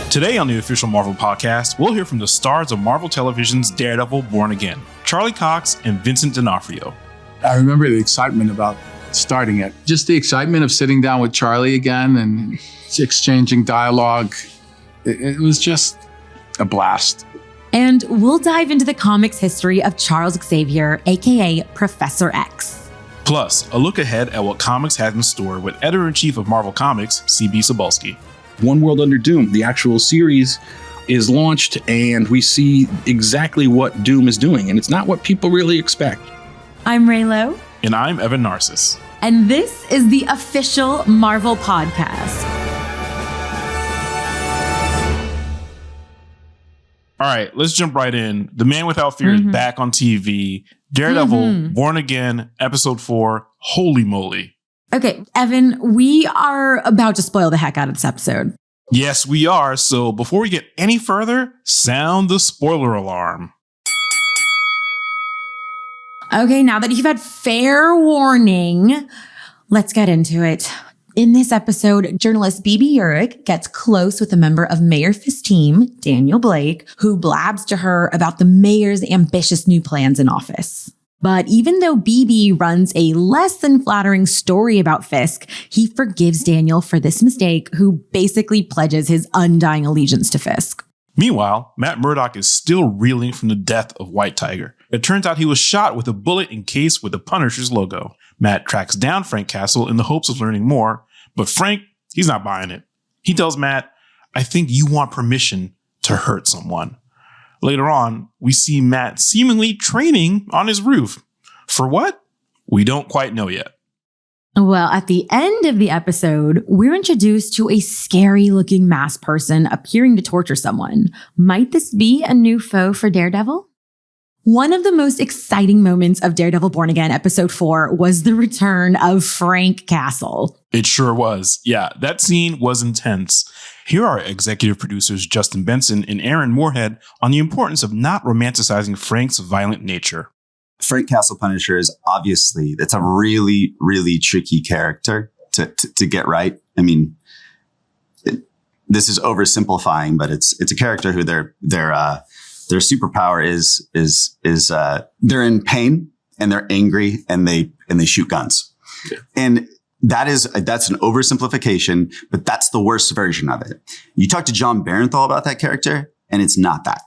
Today on the official Marvel podcast, we'll hear from the stars of Marvel Television's Daredevil Born Again, Charlie Cox and Vincent D'Onofrio. I remember the excitement about starting it. Just the excitement of sitting down with Charlie again and exchanging dialogue. It was just a blast. And we'll dive into the comics history of Charles Xavier, aka Professor X. Plus, a look ahead at what comics has in store with Editor-in-Chief of Marvel Comics, C.B. Cebulski. One World Under Doom, the actual series, is launched, and we see exactly what Doom is doing, and it's not what people really expect. I'm Raylo. And I'm Evan Narcissus. And this is the official Marvel podcast. All right, let's jump right in. The Man Without Fear is back on TV. Daredevil, Born Again, Episode 4. Holy moly. Okay, Evan, we are about to spoil the heck out of this episode. Yes, we are. So before we get any further, sound the spoiler alarm. Okay, now that you've had fair warning, let's get into it. In this episode, journalist B.B. Urich gets close with a member of Mayor Fisk's team, Daniel Blake, who blabs to her about the mayor's ambitious new plans in office. But even though BB runs a less than flattering story about Fisk, he forgives Daniel for this mistake, who basically pledges his undying allegiance to Fisk. Meanwhile, Matt Murdock is still reeling from the death of White Tiger. It turns out he was shot with a bullet encased with the Punisher's logo. Matt tracks down Frank Castle in the hopes of learning more, but Frank, he's not buying it. He tells Matt, "I think you want permission to hurt someone." Later on, we see Matt seemingly training on his roof. For what? We don't quite know yet. Well, at the end of the episode, we're introduced to a scary-looking masked person appearing to torture someone. Might this be a new foe for Daredevil? One of the most exciting moments of Daredevil Born Again Episode 4 was the return of Frank Castle. It sure was. Yeah, that scene was intense. Here are executive producers Justin Benson and Aaron Moorhead on the importance of not romanticizing Frank's violent nature. Frank Castle Punisher is obviously, that's a really, really tricky character to get right. I mean, this is oversimplifying, but it's a character who their superpower is they're in pain and they're angry and they shoot guns. Yeah. And that's an oversimplification, but that's the worst version of it. You talk to John Barenthal about that character, and it's not that.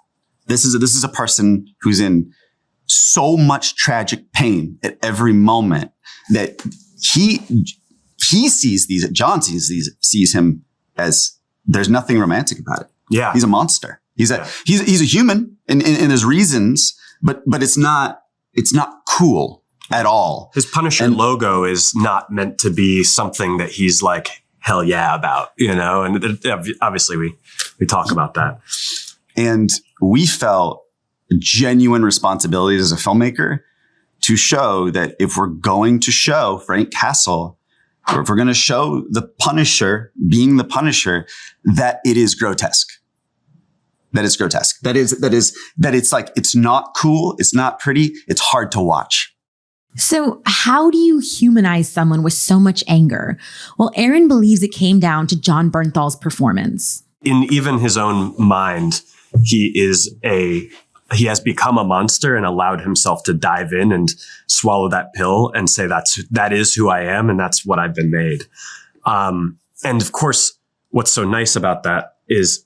This is a person who's in so much tragic pain at every moment that he sees him as there's nothing romantic about it. Yeah, he's a monster. He's a human in his reasons, but it's not cool at all. His Punisher logo is not meant to be something that he's like, hell yeah about, you know? And obviously we talk about that. And we felt genuine responsibility as a filmmaker to show that if we're going to show Frank Castle, or if we're going to show the Punisher being the Punisher, that it is grotesque. That is grotesque. That it's like, it's not cool. It's not pretty. It's hard to watch. So how do you humanize someone with so much anger? Well, Aaron believes it came down to John Bernthal's performance. In even his own mind, he has become a monster and allowed himself to dive in and swallow that pill and say, that is who I am. And that's what I've been made. And of course, what's so nice about that is,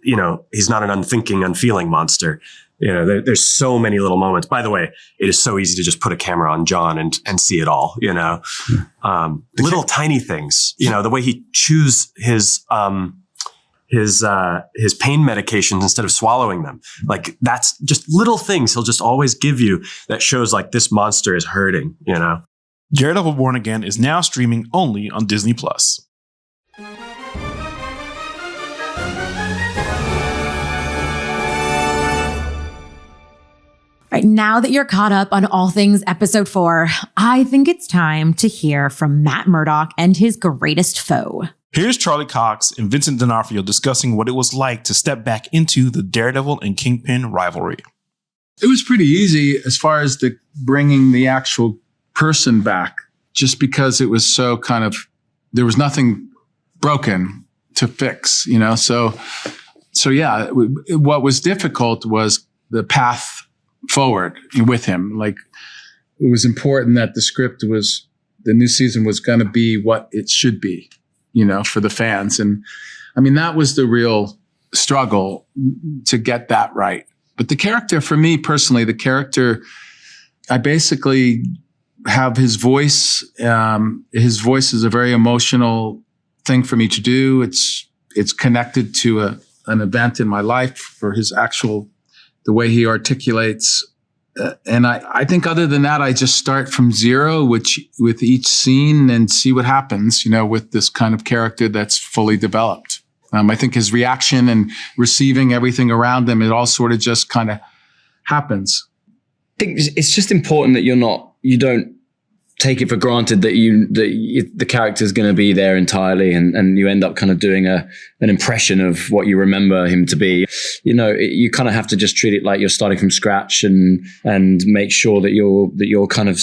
you know, he's not an unthinking, unfeeling monster. You know, there's so many little moments. By the way, it is so easy to just put a camera on John and see it all, you know, little tiny things, you know, the way he chews his pain medications instead of swallowing them. Like, that's just little things he'll just always give you that shows like this monster is hurting, you know. Daredevil Born Again is now streaming only on Disney+. Right, now that you're caught up on all things episode 4, I think it's time to hear from Matt Murdock and his greatest foe. Here's Charlie Cox and Vincent D'Onofrio discussing what it was like to step back into the Daredevil and Kingpin rivalry. It was pretty easy as far as bringing the actual person back, just because it was so there was nothing broken to fix, you know? So So yeah, what was difficult was the path forward with him. Like, it was important that the new season was going to be what it should be, for the fans. And I mean, that was the real struggle to get that right. But the character, for me personally, I basically have his voice. His voice is a very emotional thing for me to do. It's connected to an event in my life for the way he articulates. And I think other than that, I just start from zero, with each scene and see what happens, with this kind of character that's fully developed. I think his reaction and receiving everything around him, it all sort of just kind of happens. I think it's just important that you don't take it for granted that the character is going to be there entirely, and you end up kind of doing an impression of what you remember him to be. You kind of have to just treat it like you're starting from scratch and make sure that you're kind of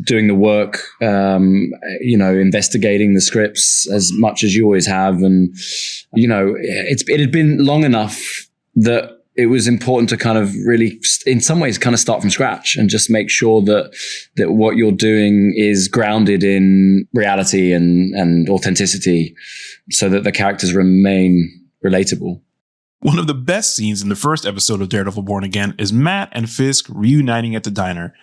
doing the work, investigating the scripts as much as you always have. And, it had been long enough that it was important to kind of really, in some ways, kind of start from scratch and just make sure that what you're doing is grounded in reality and authenticity, so that the characters remain relatable. One of the best scenes in the first episode of Daredevil Born Again is Matt and Fisk reuniting at the diner.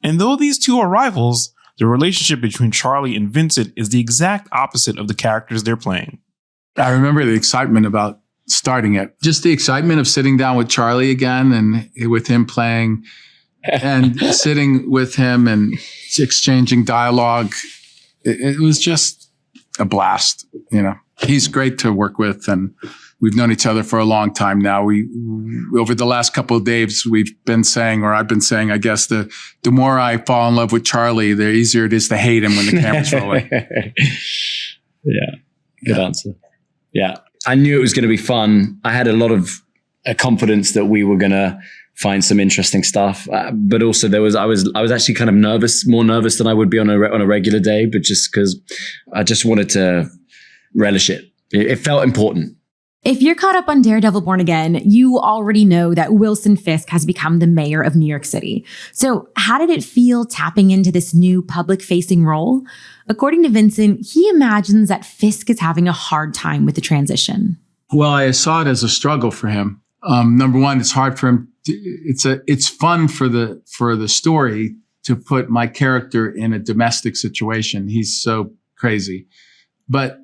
And though these two are rivals, the relationship between Charlie and Vincent is the exact opposite of the characters they're playing. I remember the excitement about starting it. Just the excitement of sitting down with Charlie again and with him playing and sitting with him and exchanging dialogue. It was just a blast. He's great to work with, and we've known each other for a long time now. We over the last couple of days, I've been saying, I guess, the more I fall in love with Charlie, the easier it is to hate him when the camera's rolling. Yeah. Good answer. Yeah. I knew it was going to be fun. I had a lot of confidence that we were going to find some interesting stuff. But also I was actually kind of more nervous than I would be on a regular day, but just because I just wanted to relish it. It felt important. If you're caught up on Daredevil Born Again, you already know that Wilson Fisk has become the mayor of New York City. So how did it feel tapping into this new public-facing role? According to Vincent, he imagines that Fisk is having a hard time with the transition. Well, I saw it as a struggle for him. Number one, it's hard for him. It's fun for the story to put my character in a domestic situation. He's so crazy, but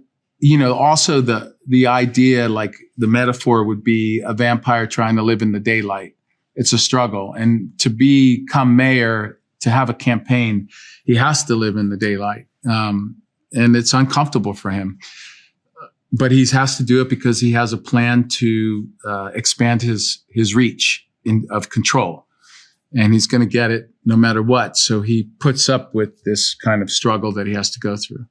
also the idea, like the metaphor would be a vampire trying to live in the daylight. It's a struggle. And to become mayor, to have a campaign, he has to live in the daylight. And it's uncomfortable for him. But he has to do it because he has a plan to expand his reach of control. And he's going to get it no matter what. So he puts up with this kind of struggle that he has to go through.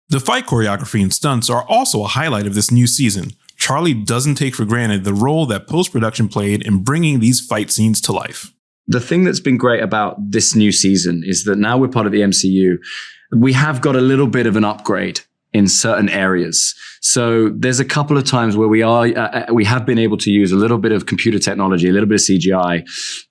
The fight choreography and stunts are also a highlight of this new season. Charlie doesn't take for granted the role that post-production played in bringing these fight scenes to life. The thing that's been great about this new season is that now we're part of the MCU. We have got a little bit of an upgrade in certain areas. So there's a couple of times where we have been able to use a little bit of computer technology, a little bit of CGI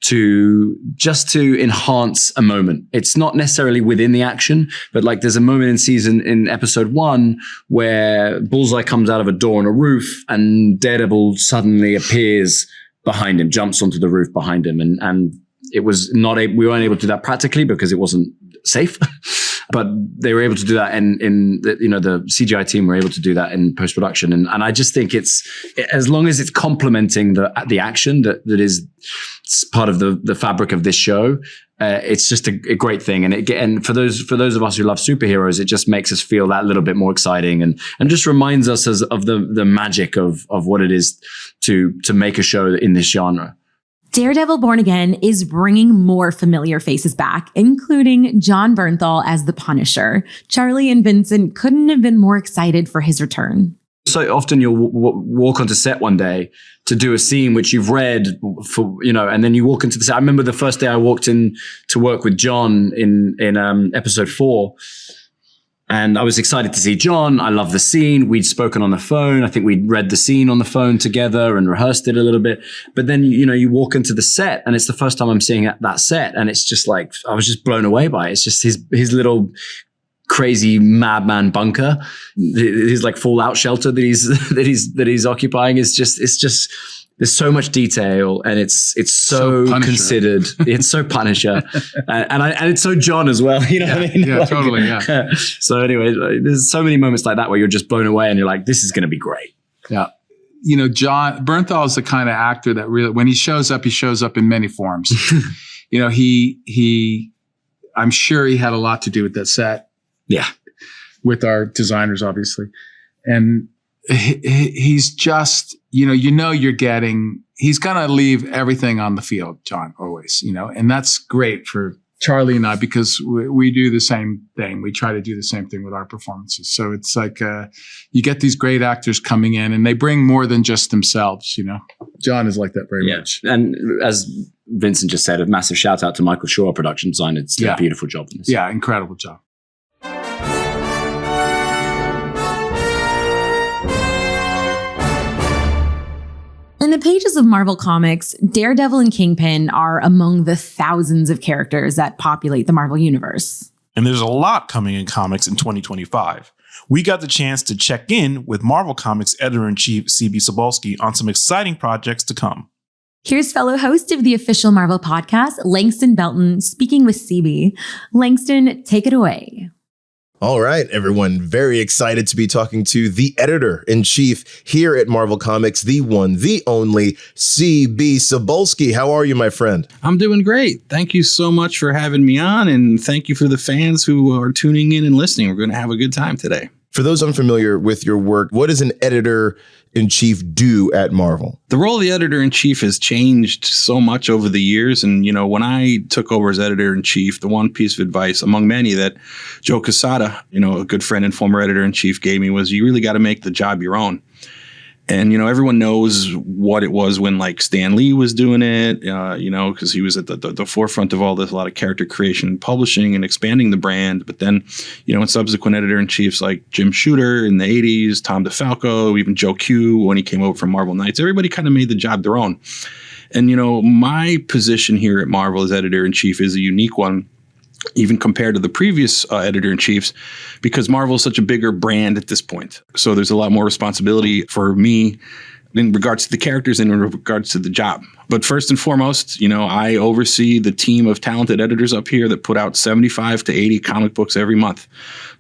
to enhance a moment. It's not necessarily within the action, but like there's a moment in episode 1 where Bullseye comes out of a door on a roof and Daredevil suddenly appears behind him, jumps onto the roof behind him. And it was we weren't able to do that practically because it wasn't safe. But they were able to do that, and the CGI team were able to do that in post-production. And I just think it's, as long as it's complementing the action that is part of the fabric of this show, it's just a great thing. And for those of us who love superheroes, it just makes us feel that little bit more exciting and just reminds us of the magic of what it is to make a show in this genre. Daredevil Born Again is bringing more familiar faces back, including John Bernthal as the Punisher. Charlie and Vincent couldn't have been more excited for his return. So often you'll walk onto set one day to do a scene which you've read and then you walk into the set. I remember the first day I walked in to work with John in episode 4. And I was excited to see John. I love the scene. We'd spoken on the phone. I think we'd read the scene on the phone together and rehearsed it a little bit. But then, you walk into the set and it's the first time I'm seeing that set. And it's just like, I was just blown away by it. It's just his little crazy madman bunker, his like fallout shelter that he's occupying it's just there's so much detail and it's so considered. It's so Punisher and it's so John as well. You know what I mean? Yeah, totally. Yeah. So anyway, there's so many moments like that where you're just blown away and you're like, this is going to be great. Yeah. John Bernthal is the kind of actor that really, when he shows up in many forms. I'm sure he had a lot to do with that set. Yeah. With our designers, obviously. And he's just, you're getting, he's going to leave everything on the field, John, always, and that's great for Charlie and I because we do the same thing. We try to do the same thing with our performances. So it's like, you get these great actors coming in and they bring more than just themselves, John is like that very much. And as Vincent just said, a massive shout out to Michael Shaw, our production designer. It's a beautiful job. In this. Yeah, incredible job. In the pages of Marvel Comics, Daredevil and Kingpin are among the thousands of characters that populate the Marvel Universe. And there's a lot coming in comics in 2025. We got the chance to check in with Marvel Comics Editor-in-Chief C.B. Cebulski on some exciting projects to come. Here's fellow host of the official Marvel podcast, Langston Belton, speaking with CB. Langston, take it away. All right, everyone. Very excited to be talking to the editor-in-chief here at Marvel Comics, the one, the only C.B. Cebulski. How are you, my friend? I'm doing great. Thank you so much for having me on, and thank you for the fans who are tuning in and listening. We're going to have a good time today. For those unfamiliar with your work, what does an editor-in-chief do at Marvel? The role of the editor-in-chief has changed so much over the years. And, when I took over as editor-in-chief, the one piece of advice among many that Joe Quesada, a good friend and former editor-in-chief gave me was you really got to make the job your own. And, everyone knows what it was when like Stan Lee was doing it, because he was at the forefront of all this, a lot of character creation and publishing and expanding the brand. But then, in subsequent editor-in-chiefs like Jim Shooter in the 80s, Tom DeFalco, even Joe Q when he came over from Marvel Knights, everybody kind of made the job their own. And, my position here at Marvel as editor-in-chief is a unique one, even compared to the previous editor-in-chiefs, because Marvel is such a bigger brand at this point. So there's a lot more responsibility for me in regards to the characters and in regards to the job. But first and foremost, I oversee the team of talented editors up here that put out 75 to 80 comic books every month.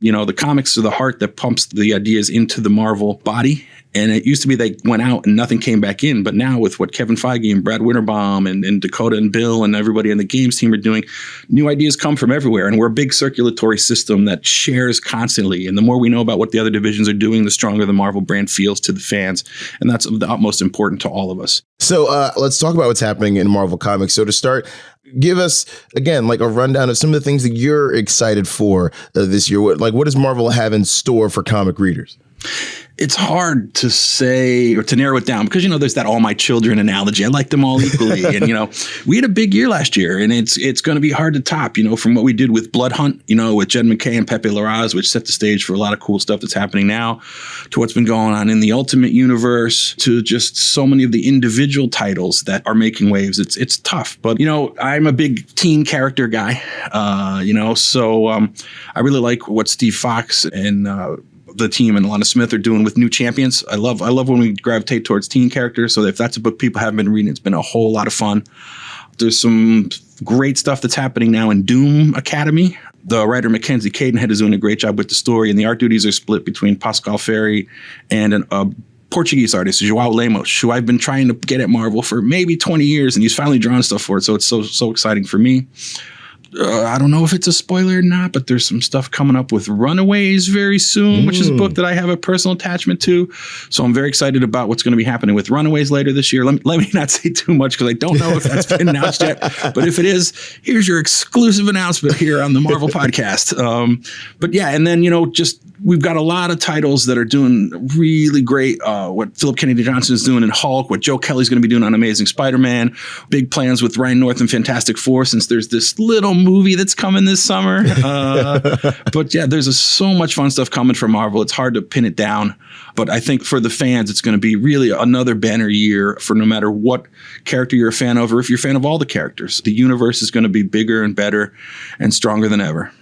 The comics are the heart that pumps the ideas into the Marvel body. And it used to be they went out and nothing came back in. But now with what Kevin Feige and Brad Winterbaum and Dakota and Bill and everybody on the games team are doing, new ideas come from everywhere. And we're a big circulatory system that shares constantly. And the more we know about what the other divisions are doing, the stronger the Marvel brand feels to the fans. And that's of the utmost important to all of us. So let's talk about what's happening in Marvel Comics. So to start, give us, again, like a rundown of some of the things that you're excited for this year. What does Marvel have in store for comic readers? It's hard to say or to narrow it down because, there's that all my children analogy. I like them all equally. And, we had a big year last year and it's going to be hard to top, from what we did with Blood Hunt, with Jed McKay and Pepe Larraz, which set the stage for a lot of cool stuff that's happening now, to what's been going on in the Ultimate Universe, to just so many of the individual titles that are making waves. It's tough. But, I'm a big teen character guy, so I really like what Steve Fox and the team and Alana Smith are doing with new champions. I love when we gravitate towards teen characters. So if that's a book people haven't been reading, it's been a whole lot of fun. There's some great stuff that's happening now in Doom Academy. The writer Mackenzie Cadenhead is doing a great job with the story, and the art duties are split between Pascal Ferry and a Portuguese artist, João Lemos, who I've been trying to get at Marvel for maybe 20 years, and he's finally drawn stuff for it. So it's so exciting for me. I don't know if it's a spoiler or not, but there's some stuff coming up with Runaways very soon, which is a book that I have a personal attachment to. So I'm very excited about what's going to be happening with Runaways later this year. Let me not say too much because I don't know if that's been announced yet. But if it is, here's your exclusive announcement here on the Marvel podcast. But yeah, and then, just we've got a lot of titles that are doing really great. What Philip Kennedy Johnson is doing in Hulk, what Joe Kelly's going to be doing on Amazing Spider-Man, big plans with Ryan North and Fantastic Four, since there's this little movie that's coming this summer. But yeah, there's so much fun stuff coming from Marvel. It's hard to pin it down. But I think for the fans, it's going to be really another banner year for no matter what character you're a fan of, or if you're a fan of all the characters. The universe is going to be bigger and better and stronger than ever.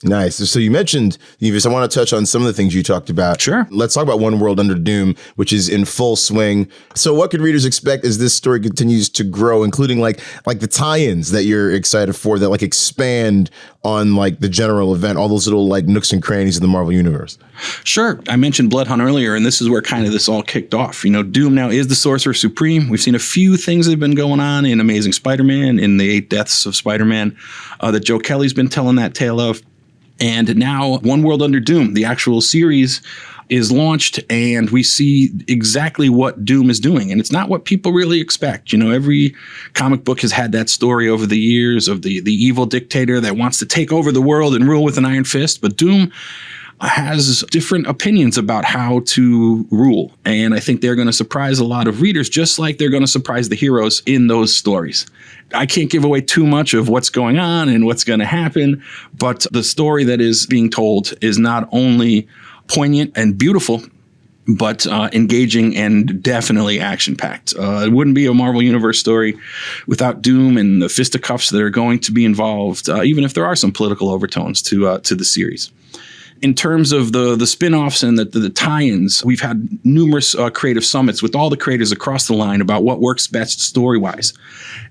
Nice. So you mentioned, Yves, I want to touch on some of the things you talked about. Sure. Let's talk about One World Under Doom, which is in full swing. So what could readers expect as this story continues to grow, including like the tie-ins that you're excited for that like expand on like the general event, all those little like nooks and crannies of the Marvel Universe? Sure. I mentioned Blood Hunt earlier, and this is where kind of this all kicked off. You know, Doom now is the Sorcerer Supreme. We've seen a few things that have been going on in Amazing Spider-Man, in the 8 Deaths of Spider-Man, that Joe Kelly's been telling that tale of. And now One World Under Doom, the actual series, is launched, and we see exactly what Doom is doing. And it's not what people really expect. You know, every comic book has had that story over the years of the evil dictator that wants to take over the world and rule with an iron fist. But Doom has different opinions about how to rule. And I think they're going to surprise a lot of readers, just like they're going to surprise the heroes in those stories. I can't give away too much of what's going on and what's going to happen, but the story that is being told is not only poignant and beautiful, but engaging and definitely action-packed. It wouldn't be a Marvel Universe story without Doom and the fisticuffs that are going to be involved, even if there are some political overtones to the series. In terms of the spin-offs and the tie-ins, we've had numerous creative summits with all the creators across the line about what works best story-wise.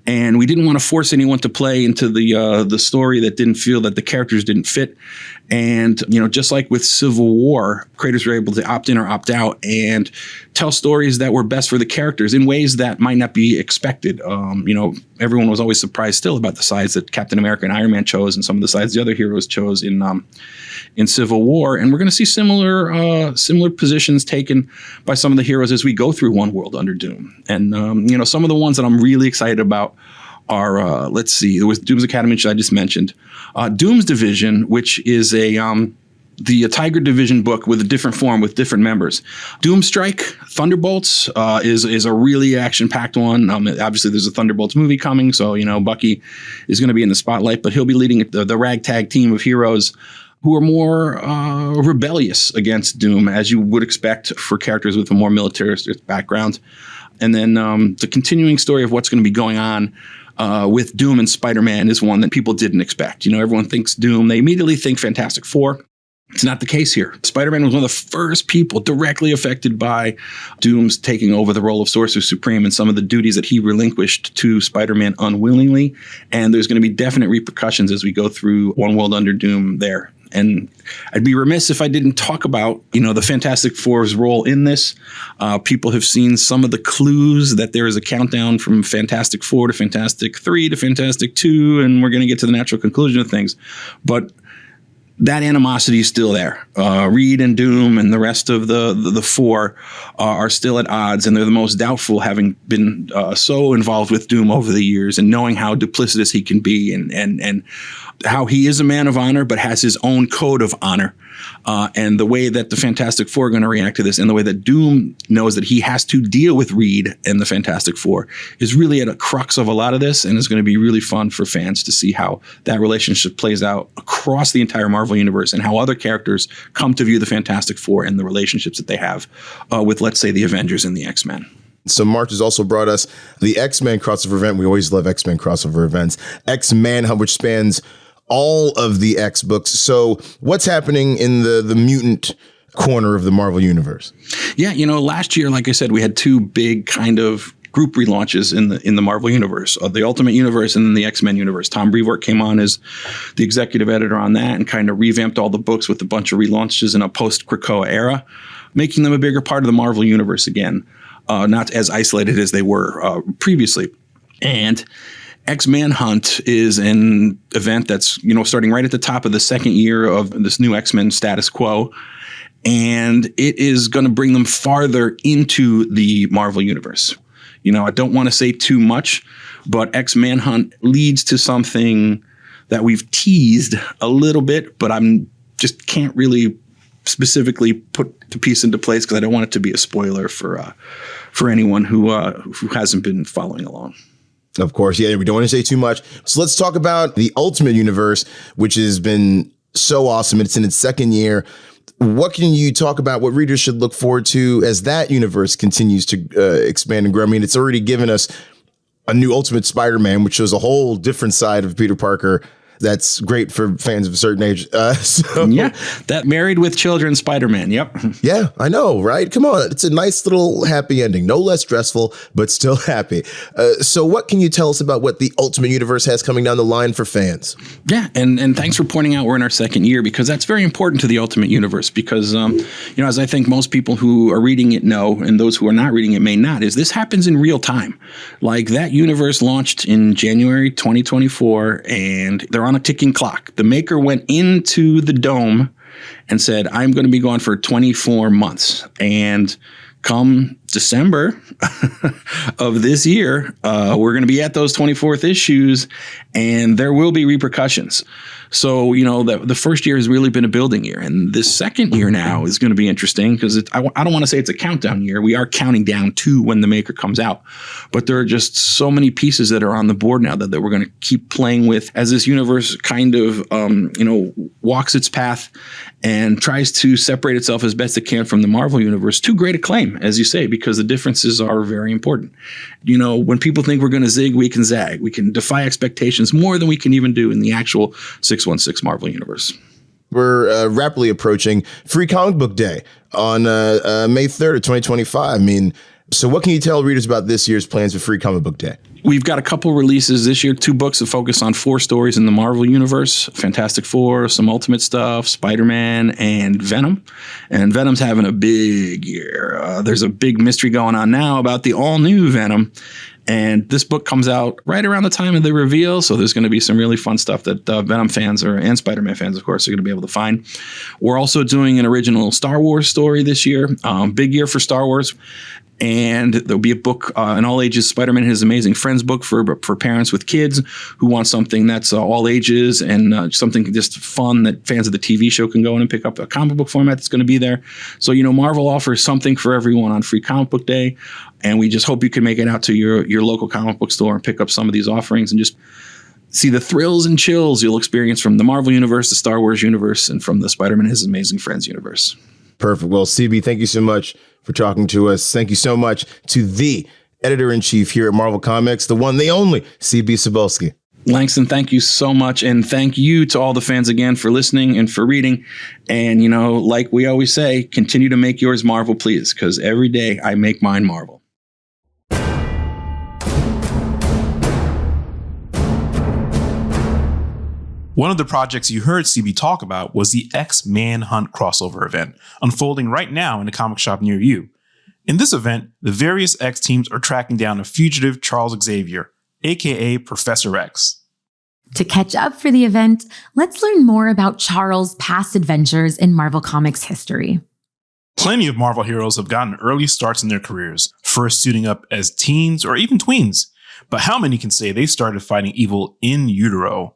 And we didn't want to force anyone to play into the story that didn't feel that the characters didn't fit. And, you know, just like with Civil War, creators were able to opt in or opt out and tell stories that were best for the characters in ways that might not be expected. You know, everyone was always surprised still about the sides that Captain America and Iron Man chose and some of the sides the other heroes chose in Civil War. And we're going to see similar positions taken by some of the heroes as we go through One World Under Doom. And, you know, some of the ones that I'm really excited about are, let's see, there was Doom's Academy, which I just mentioned. Doom's Division, which is the Tiger Division book with a different form with different members. Doomstrike, Thunderbolts is a really action-packed one. Obviously, there's a Thunderbolts movie coming, so, you know, Bucky is going to be in the spotlight, but he'll be leading the ragtag team of heroes who are more rebellious against Doom, as you would expect for characters with a more militaristic background. And then the continuing story of what's going to be going on with Doom and Spider-Man is one that people didn't expect. You know, everyone thinks Doom, they immediately think Fantastic Four. It's not the case here. Spider-Man was one of the first people directly affected by Doom's taking over the role of Sorcerer Supreme and some of the duties that he relinquished to Spider-Man unwillingly. And there's going to be definite repercussions as we go through One World Under Doom there. And I'd be remiss if I didn't talk about, you know, the Fantastic Four's role in this. People have seen some of the clues that there is a countdown from Fantastic Four to Fantastic 3 to Fantastic 2, and we're going to get to the natural conclusion of things. But that animosity is still there. Reed and Doom and the rest of the four are still at odds, and they're the most doubtful, having been so involved with Doom over the years and knowing how duplicitous he can be and how he is a man of honor but has his own code of honor. And the way that the Fantastic Four are going to react to this and the way that Doom knows that he has to deal with Reed and the Fantastic Four is really at a crux of a lot of this, and it's going to be really fun for fans to see how that relationship plays out across the entire Marvel Universe and how other characters come to view the Fantastic Four and the relationships that they have with, let's say, the Avengers and the X-Men. So March has also brought us the X-Men crossover event. We always love X-Men crossover events. X-Manhunt, which spans all of the X books. So what's happening in the mutant corner of the Marvel Universe? Yeah, you know, last year, like I said, we had two big kind of group relaunches in the Marvel Universe, the Ultimate Universe and then the X-Men Universe. Tom Brevoort came on as the executive editor on that and kind of revamped all the books with a bunch of relaunches in a post-Krakoa era, making them a bigger part of the Marvel Universe again, not as isolated as they were previously. And X-Manhunt is an event that's, you know, starting right at the top of the second year of this new X-Men status quo. And it is going to bring them farther into the Marvel Universe. You know, I don't want to say too much, but X-Manhunt leads to something that we've teased a little bit, but I'm just can't really specifically put the piece into place because I don't want it to be a spoiler for anyone who hasn't been following along. Of course, yeah, we don't want to say too much. So let's talk about the Ultimate Universe, which has been so awesome. It's in its second year. What can you talk about what readers should look forward to as that universe continues to expand and grow? I mean, it's already given us a new Ultimate Spider-Man, which shows a whole different side of Peter Parker. That's great for fans of a certain age. Yeah, that married with children Spider-Man. Yep. Yeah, I know, right? Come on. It's a nice little happy ending. No less stressful, but still happy. So what can you tell us about what the Ultimate Universe has coming down the line for fans? Yeah, and thanks for pointing out we're in our second year, because that's very important to the Ultimate Universe, because, as I think most people who are reading it know, and those who are not reading it may not, is this happens in real time. Like, that universe launched in January 2024, and they're on a ticking clock. The maker went into the dome and said, I'm going to be gone for 24 months. And come December of this year, we're going to be at those 24th issues, and there will be repercussions. So, the first year has really been a building year. And this second year now is going to be interesting because I don't want to say it's a countdown year. We are counting down to when the maker comes out. But there are just so many pieces that are on the board now that we're going to keep playing with as this universe kind of, walks its path and tries to separate itself as best it can from the Marvel universe to great acclaim, as you say, because the differences are very important. When people think we're going to zig, we can zag. We can defy expectations more than we can even do in the actual 616 Marvel universe. We're rapidly approaching Free Comic Book Day on May 3rd of 2025. I mean, so what can you tell readers about this year's plans for Free Comic Book Day? We've got a couple releases this year, 2 books that focus on 4 stories in the Marvel Universe, Fantastic Four, some Ultimate stuff, Spider-Man, and Venom. And Venom's having a big year. There's a big mystery going on now about the all-new Venom. And this book comes out right around the time of the reveal, so there's going to be some really fun stuff that Venom fans and Spider-Man fans, of course, are going to be able to find. We're also doing an original Star Wars story this year. Big year for Star Wars. And there'll be a book, an all ages Spider-Man and His Amazing Friends book for parents with kids who want something that's all ages and something just fun that fans of the TV show can go in and pick up. A comic book format that's going to be there. So, Marvel offers something for everyone on Free Comic Book Day. And we just hope you can make it out to your local comic book store and pick up some of these offerings and just see the thrills and chills you'll experience from the Marvel Universe, the Star Wars universe, and from the Spider-Man and His Amazing Friends universe. Perfect. Well, CB, thank you so much for talking to us. Thank you so much to the editor-in-chief here at Marvel Comics, the one, the only, C.B. Cebulski. Langston, thank you so much. And thank you to all the fans again for listening and for reading. And, like we always say, continue to make yours Marvel, please, because every day I make mine Marvel. One of the projects you heard CB talk about was the X-Manhunt crossover event, unfolding right now in a comic shop near you. In this event, the various X teams are tracking down a fugitive Charles Xavier, aka Professor X. To catch up for the event, let's learn more about Charles' past adventures in Marvel Comics history. Plenty of Marvel heroes have gotten early starts in their careers, first suiting up as teens or even tweens. But how many can say they started fighting evil in utero?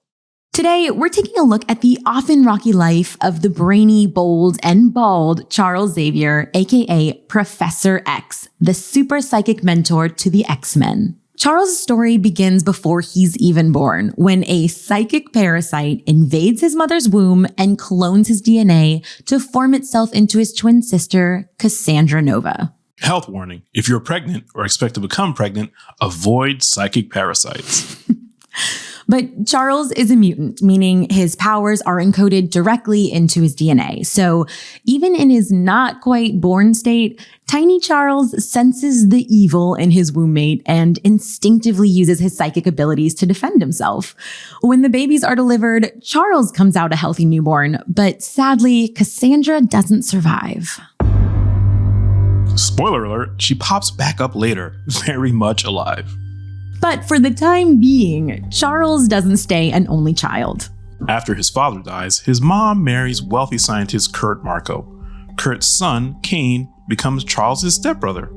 Today, we're taking a look at the often rocky life of the brainy, bold, and bald Charles Xavier, aka Professor X, the super psychic mentor to the X-Men. Charles' story begins before he's even born, when a psychic parasite invades his mother's womb and clones his DNA to form itself into his twin sister, Cassandra Nova. Health warning: if you're pregnant or expect to become pregnant, avoid psychic parasites. But Charles is a mutant, meaning his powers are encoded directly into his DNA. So even in his not quite born state, tiny Charles senses the evil in his womb mate and instinctively uses his psychic abilities to defend himself. When the babies are delivered, Charles comes out a healthy newborn, but sadly, Cassandra doesn't survive. Spoiler alert, she pops back up later, very much alive. But for the time being, Charles doesn't stay an only child. After his father dies, his mom marries wealthy scientist Kurt Marco. Kurt's son, Kane, becomes Charles' stepbrother.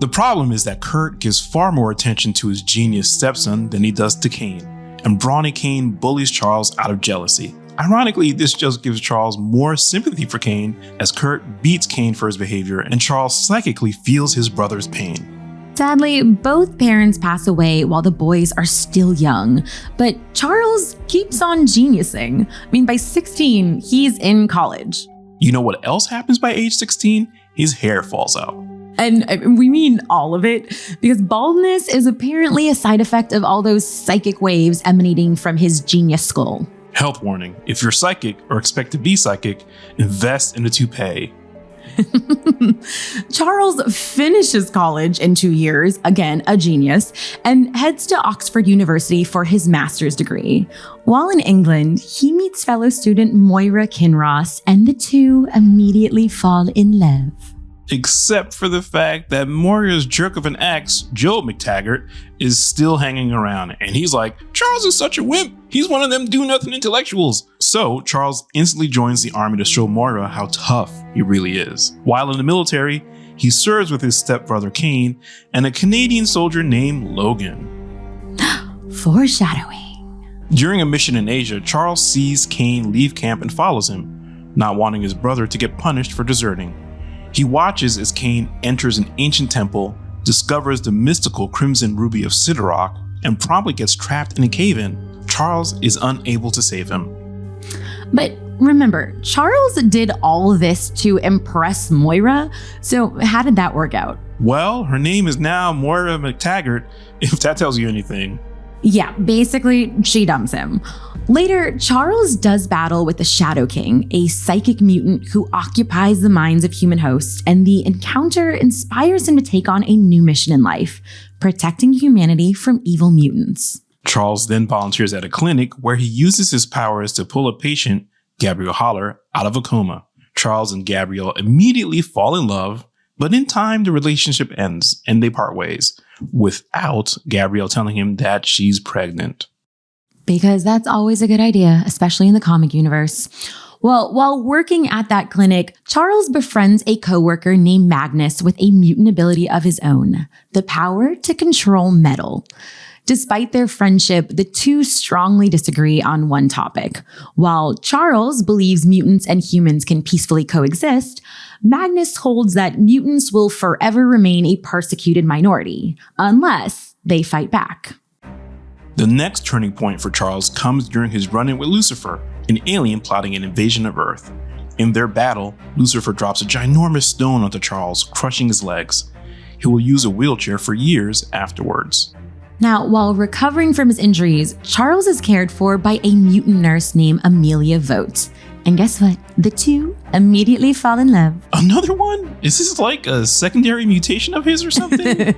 The problem is that Kurt gives far more attention to his genius stepson than he does to Kane, and brawny Kane bullies Charles out of jealousy, Ironically, this just gives Charles more sympathy for Kane as Kurt beats Kane for his behavior and Charles psychically feels his brother's pain. Sadly, both parents pass away while the boys are still young, but Charles keeps on geniusing. I mean, by 16, he's in college. You know what else happens by age 16? His hair falls out. And we mean all of it, because baldness is apparently a side effect of all those psychic waves emanating from his genius skull. Health warning, if you're psychic or expect to be psychic, invest in a toupee. Charles finishes college in 2 years, again, a genius, and heads to Oxford University for his master's degree. While in England, he meets fellow student Moira Kinross, and the two immediately fall in love. Except for the fact that Moira's jerk of an ex, Joe McTaggart, is still hanging around, and he's like, Charles is such a wimp. He's one of them do-nothing intellectuals. So Charles instantly joins the army to show Moira how tough he really is. While in the military, he serves with his stepbrother Kane and a Canadian soldier named Logan. Foreshadowing. During a mission in Asia, Charles sees Kane leave camp and follows him, not wanting his brother to get punished for deserting. He watches as Kane enters an ancient temple, discovers the mystical Crimson Ruby of Sidarok, and promptly gets trapped in a cave-in. Charles is unable to save him. But remember, Charles did all this to impress Moira, so how did that work out? Well, her name is now Moira McTaggart, if that tells you anything. Yeah, basically, she dumps him. Later, Charles does battle with the Shadow King, a psychic mutant who occupies the minds of human hosts, and the encounter inspires him to take on a new mission in life, protecting humanity from evil mutants. Charles then volunteers at a clinic where he uses his powers to pull a patient, Gabrielle Haller, out of a coma. Charles and Gabrielle immediately fall in love, but in time the relationship ends and they part ways, without Gabrielle telling him that she's pregnant. Because that's always a good idea, especially in the comic universe. Well, while working at that clinic, Charles befriends a coworker named Magnus with a mutant ability of his own, the power to control metal. Despite their friendship, the two strongly disagree on one topic. While Charles believes mutants and humans can peacefully coexist, Magnus holds that mutants will forever remain a persecuted minority, unless they fight back. The next turning point for Charles comes during his run-in with Lucifer, an alien plotting an invasion of Earth. In their battle, Lucifer drops a ginormous stone onto Charles, crushing his legs. He will use a wheelchair for years afterwards. Now, while recovering from his injuries, Charles is cared for by a mutant nurse named Amelia Vogt. And guess what? The two immediately fall in love. Another one? Is this like a secondary mutation of his or something?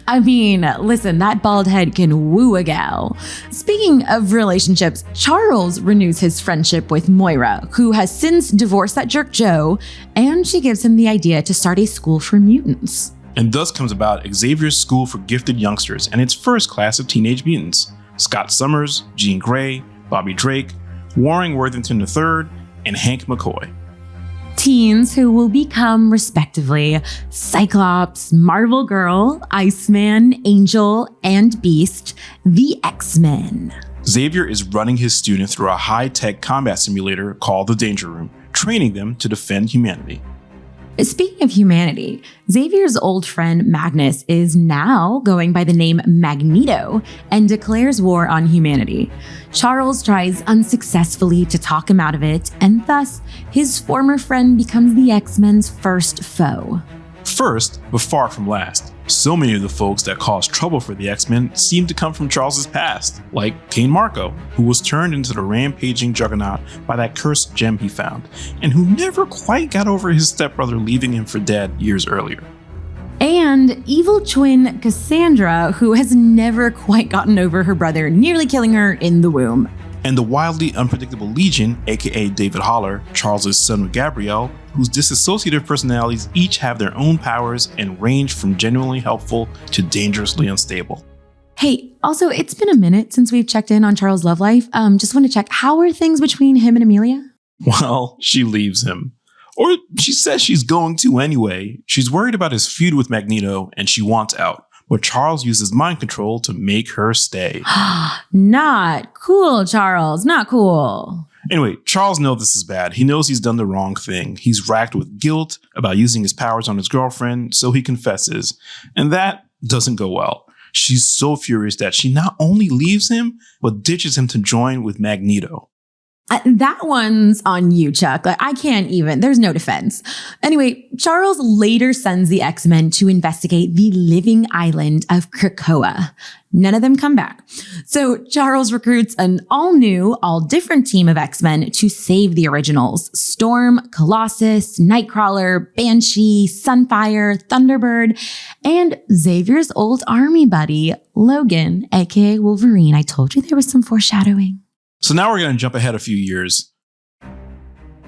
I mean, listen, that bald head can woo a gal. Speaking of relationships, Charles renews his friendship with Moira, who has since divorced that jerk Joe, and she gives him the idea to start a school for mutants. And thus comes about Xavier's School for Gifted Youngsters and its first class of teenage mutants. Scott Summers, Jean Grey, Bobby Drake, Warren Worthington III, and Hank McCoy. Teens who will become, respectively, Cyclops, Marvel Girl, Iceman, Angel, and Beast, the X-Men. Xavier is running his students through a high-tech combat simulator called the Danger Room, training them to defend humanity. Speaking of humanity, Xavier's old friend Magnus is now going by the name Magneto and declares war on humanity. Charles tries unsuccessfully to talk him out of it, and thus his former friend becomes the X-Men's first foe. First, but far from last. So many of the folks that caused trouble for the X-Men seem to come from Charles's past, like Cain Marko, who was turned into the rampaging juggernaut by that cursed gem he found, and who never quite got over his stepbrother leaving him for dead years earlier. And evil twin Cassandra, who has never quite gotten over her brother nearly killing her in the womb. And the wildly unpredictable Legion, aka David Haller, Charles' son with Gabrielle, whose dissociative personalities each have their own powers and range from genuinely helpful to dangerously unstable. Hey, also, it's been a minute since we've checked in on Charles' love life. Just want to check, how are things between him and Amelia? Well, she leaves him. Or she says she's going to anyway. She's worried about his feud with Magneto and she wants out. But Charles uses mind control to make her stay. Not cool, Charles. Not cool. Anyway, Charles knows this is bad. He knows he's done the wrong thing. He's racked with guilt about using his powers on his girlfriend, so he confesses. And that doesn't go well. She's so furious that she not only leaves him, but ditches him to join with Magneto. That one's on you, Chuck. Like, I can't even. There's no defense. Anyway, Charles later sends the X-Men to investigate the living island of Krakoa. None of them come back. So Charles recruits an all-new, all-different team of X-Men to save the originals. Storm, Colossus, Nightcrawler, Banshee, Sunfire, Thunderbird, and Xavier's old army buddy, Logan, aka Wolverine. I told you there was some foreshadowing. So now we're going to jump ahead a few years.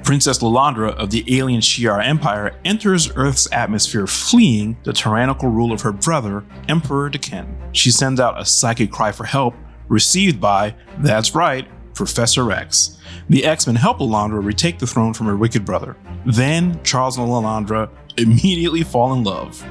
Princess Lilandra of the alien Shi'ar Empire enters Earth's atmosphere fleeing the tyrannical rule of her brother, Emperor D'Ken. She sends out a psychic cry for help, received by, that's right, Professor X. The X-Men help Lilandra retake the throne from her wicked brother. Then Charles and Lilandra immediately fall in love.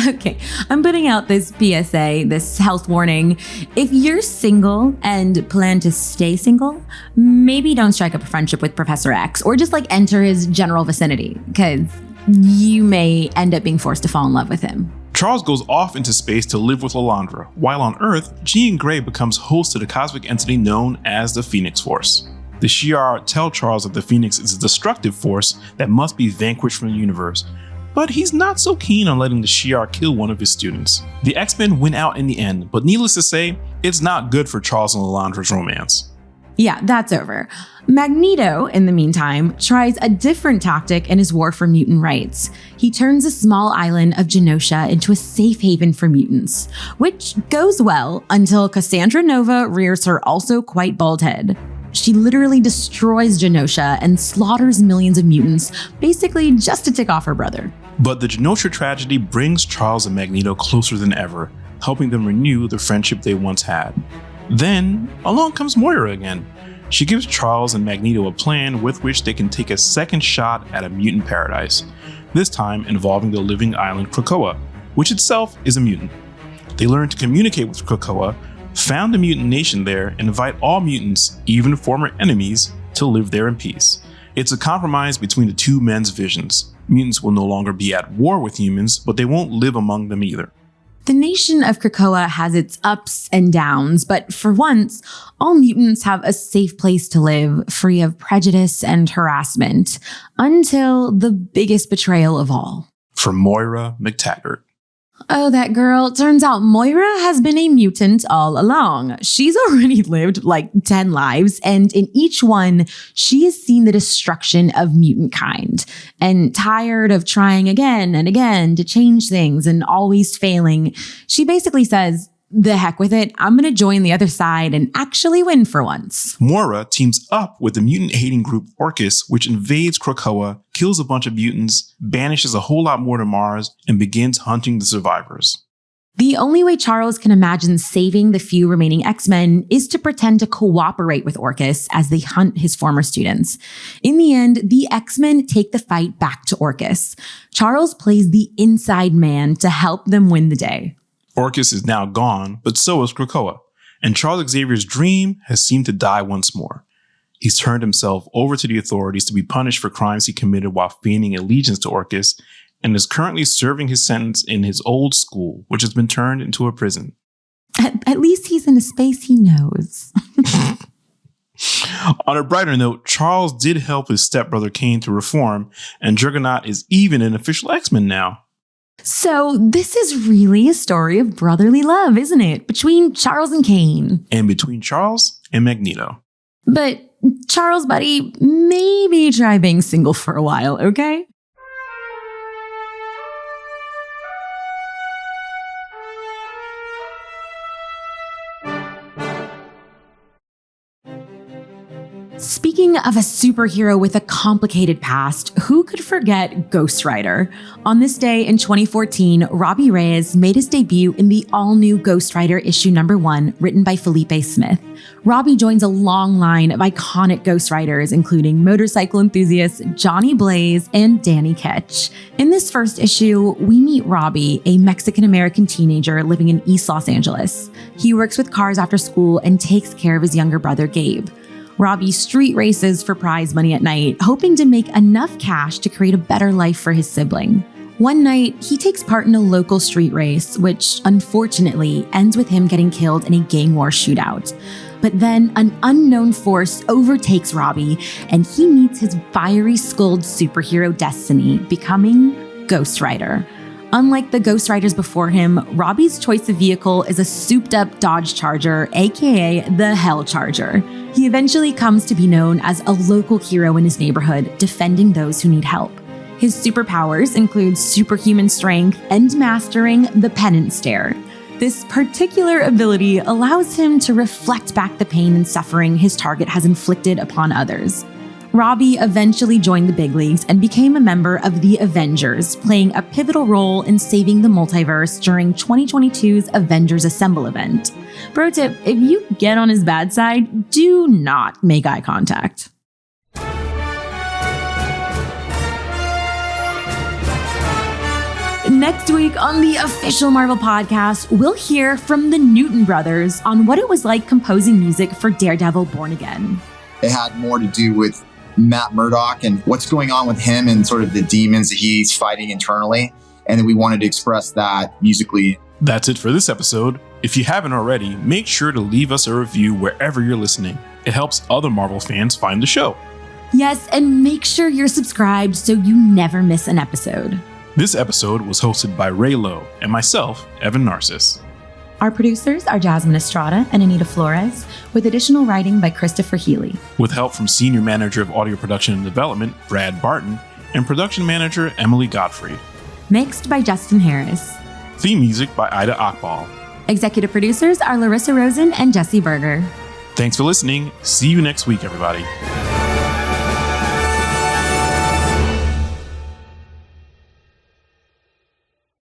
Okay, I'm putting out this PSA, this health warning. If you're single and plan to stay single, maybe don't strike up a friendship with Professor X or just enter his general vicinity, because you may end up being forced to fall in love with him. Charles goes off into space to live with Lilandra. While on Earth, Jean Grey becomes host to the cosmic entity known as the Phoenix Force. The Shi'ar tell Charles that the Phoenix is a destructive force that must be vanquished from the universe. But he's not so keen on letting the Shi'ar kill one of his students. The X-Men win out in the end, but needless to say, it's not good for Charles and Lilandra's romance. Yeah, that's over. Magneto, in the meantime, tries a different tactic in his war for mutant rights. He turns a small island of Genosha into a safe haven for mutants, which goes well until Cassandra Nova rears her also quite bald head. She literally destroys Genosha and slaughters millions of mutants, basically just to tick off her brother. But the Genosha tragedy brings Charles and Magneto closer than ever, helping them renew the friendship they once had. Then, along comes Moira again. She gives Charles and Magneto a plan with which they can take a second shot at a mutant paradise, this time involving the living island Krakoa, which itself is a mutant. They learn to communicate with Krakoa, found a mutant nation there, and invite all mutants, even former enemies, to live there in peace. It's a compromise between the two men's visions. Mutants will no longer be at war with humans, but they won't live among them either. The nation of Krakoa has its ups and downs, but for once, all mutants have a safe place to live, free of prejudice and harassment, until the biggest betrayal of all. For Moira McTaggart. Oh, that girl. Turns out Moira has been a mutant all along. She's already lived 10 lives, and in each one, she has seen the destruction of mutant kind. And tired of trying again and again to change things and always failing, she basically says, the heck with it, I'm going to join the other side and actually win for once. Moira teams up with the mutant-hating group Orchis, which invades Krakoa, kills a bunch of mutants, banishes a whole lot more to Mars, and begins hunting the survivors. The only way Charles can imagine saving the few remaining X-Men is to pretend to cooperate with Orchis as they hunt his former students. In the end, the X-Men take the fight back to Orchis. Charles plays the inside man to help them win the day. Orchis is now gone, but so is Krakoa, and Charles Xavier's dream has seemed to die once more. He's turned himself over to the authorities to be punished for crimes he committed while feigning allegiance to Orchis, and is currently serving his sentence in his old school, which has been turned into a prison. At least he's in a space he knows. On a brighter note, Charles did help his stepbrother Kane to reform, and Juggernaut is even an official X-Men now. So this is really a story of brotherly love, isn't it? Between Charles and Kane. And between Charles and Magneto. But Charles, buddy, maybe try being single for a while, okay? Speaking of a superhero with a complicated past, who could forget Ghost Rider? On this day in 2014, Robbie Reyes made his debut in the all-new Ghost Rider issue #1, written by Felipe Smith. Robbie joins a long line of iconic Ghost Riders, including motorcycle enthusiasts Johnny Blaze and Danny Ketch. In this first issue, we meet Robbie, a Mexican-American teenager living in East Los Angeles. He works with cars after school and takes care of his younger brother, Gabe. Robbie street races for prize money at night, hoping to make enough cash to create a better life for his sibling. One night, he takes part in a local street race, which unfortunately ends with him getting killed in a gang war shootout. But then an unknown force overtakes Robbie, and he meets his fiery-skulled superhero destiny, becoming Ghost Rider. Unlike the Ghost Riders before him, Robbie's choice of vehicle is a souped-up Dodge Charger, aka the Hell Charger. He eventually comes to be known as a local hero in his neighborhood, defending those who need help. His superpowers include superhuman strength and mastering the penance stare. This particular ability allows him to reflect back the pain and suffering his target has inflicted upon others. Robbie eventually joined the big leagues and became a member of the Avengers, playing a pivotal role in saving the multiverse during 2022's Avengers Assemble event. Pro tip, if you get on his bad side, do not make eye contact. Next week on the official Marvel podcast, we'll hear from the Newton brothers on what it was like composing music for Daredevil Born Again. It had more to do with Matt Murdock and what's going on with him and sort of the demons that he's fighting internally. And then we wanted to express that musically. That's it for this episode. If you haven't already, make sure to leave us a review wherever you're listening. It helps other Marvel fans find the show. Yes, and make sure you're subscribed so you never miss an episode. This episode was hosted by Ray Lowe and myself, Evan Narcis. Our producers are Jasmine Estrada and Anita Flores, with additional writing by Christopher Healy. With help from Senior Manager of Audio Production and Development, Brad Barton, and Production Manager, Emily Godfrey. Mixed by Justin Harris. Theme music by Ida Akbal. Executive producers are Larissa Rosen and Jesse Berger. Thanks for listening. See you next week, everybody.